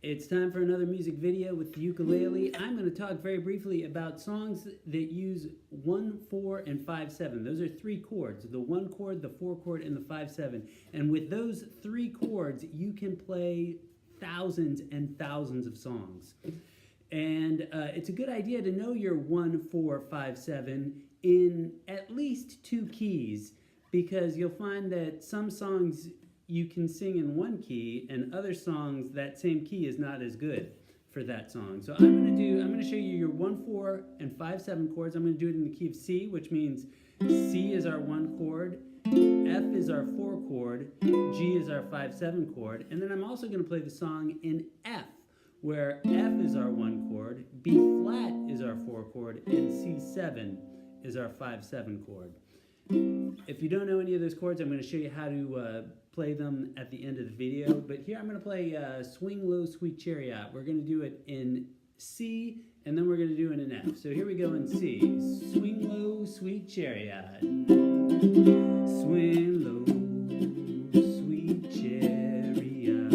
It's time for another music video with the ukulele. I'm going to talk very briefly about songs that use 1, 4, and 5, 7. Those are three chords, the 1 chord, the 4 chord, and the 5, 7. And with those three chords, you can play thousands and thousands of songs. And it's a good idea to know your 1, 4, 5, 7 in at least 2 keys, because you'll find that some songs you can sing in one key, and other songs that same key is not as good for that song. So I'm going to show you your 1, 4, and 5, 7 chords. I'm going to do it in the key of C, which means C is our 1 chord, F is our 4 chord, G is our 5, 7 chord, and then I'm also going to play the song in F, where F is our 1 chord, B flat is our 4 chord, and C7 is our 5, 7 chord. If you don't know any of those chords, I'm going to show you how to play them at the end of the video. But here I'm going to play Swing Low Sweet Chariot. We're going to do it in C, and then we're going to do it in F. So here we go in C. Swing low, sweet chariot. Swing low, sweet chariot,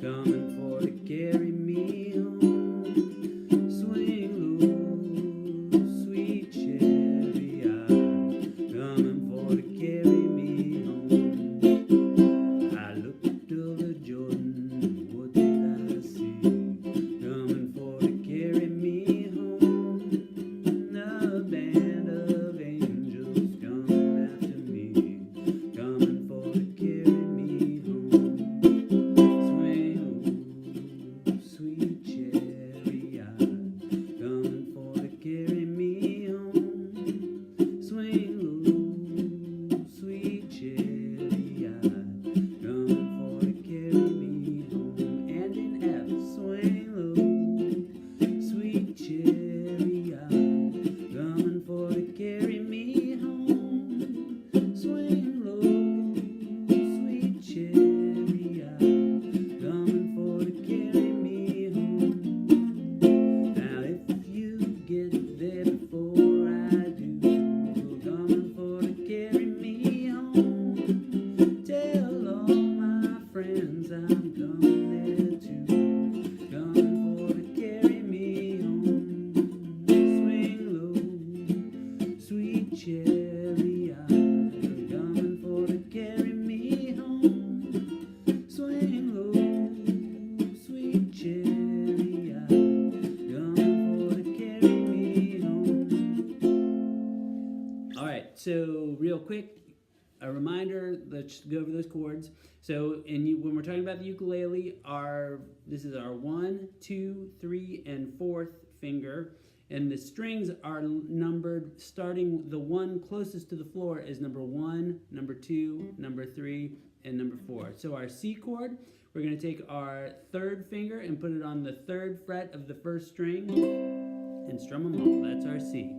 coming for to carry me home. Swing low, sweet chariot, coming for to carry me home. I looked over Jordan, what did I see? Coming for to carry me home. A band of angels coming after me, coming for to carry me home. Swing low, sweet chariot, coming for to carry me home. Swing low, sweet chariot, coming for to carry me home. And in F, swing low, sweet chariot, coming for to carry me home. Swing low, sweet chariot, coming for to carry me home. Now if you get there before I do, coming for to carry me home. Tell all my friends I'm coming there too, coming for to carry me home. Swing low, sweet chariot, coming for to carry me home. Swing low, sweet chariot, coming for to carry me home. All right, so real quick, a reminder, let's go over those chords. So when we're talking about the ukulele, this is our 1, 2, 3, and 4th finger, and the strings are numbered starting, the one closest to the floor is number 1, number 2, number 3, and number 4. So our C chord, we're going to take our 3rd finger and put it on the 3rd fret of the 1st string and strum them all. That's our C.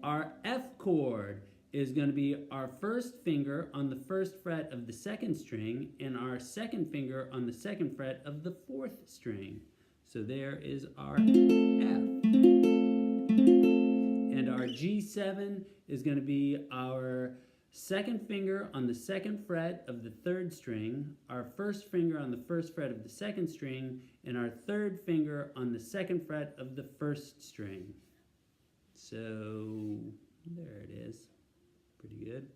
Our F chord is going to be our 1st finger on the 1st fret of the 2nd string and our 2nd finger on the 2nd fret of the 4th string. So there is our F. And our G7 is going to be our 2nd finger on the 2nd fret of the 3rd string, our 1st finger on the 1st fret of the 2nd string, and our 3rd finger on the 2nd fret of the 1st string. So there it is. Pretty good.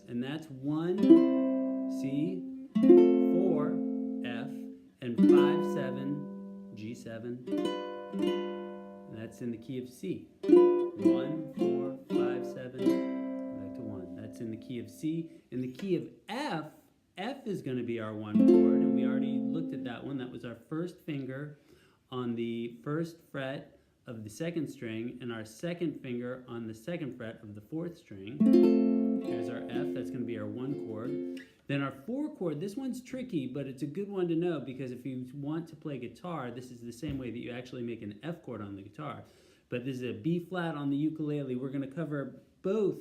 And that's 1, C, 4, F, and 5, 7, G7. And that's in the key of C. 1, 4, 5, 7, back to 1. That's in the key of C. In the key of F, F is going to be our 1 chord, and we already looked at that one. That was our 1st finger on the 1st fret of the 2nd string and our 2nd finger on the 2nd fret of the 4th string. Here's our F, that's going to be our 1 chord. Then our 4 chord, this one's tricky, but it's a good one to know, because if you want to play guitar, this is the same way that you actually make an F chord on the guitar. But this is a B flat on the ukulele. We're going to cover both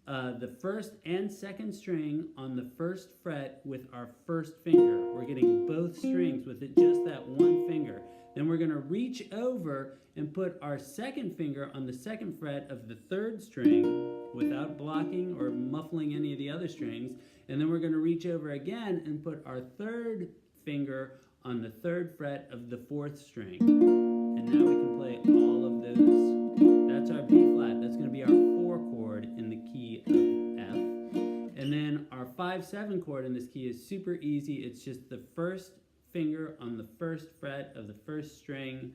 the 1st and 2nd string on the 1st fret with our 1st finger. We're getting both strings with just that 1 finger. Then we're going to reach over and put our 2nd finger on the 2nd fret of the 3rd string without blocking or muffling any of the other strings. And then we're going to reach over again and put our third finger on the 3rd fret of the 4th string. And now we can play all of those. That's our B flat. That's going to be our 4 chord in the key of F. And then our 5-7 chord in this key is super easy. It's just the 1st finger on the 1st fret of the 1st string.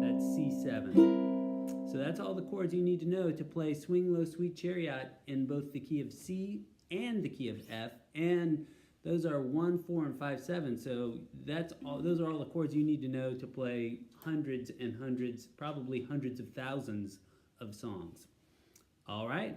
That's C7. So that's all the chords you need to know to play Swing Low Sweet Chariot in both the key of C and the key of F. And those are 1, 4, and 5, 7. So that's all. Those are all the chords you need to know to play hundreds and hundreds, probably hundreds of thousands of songs. All right.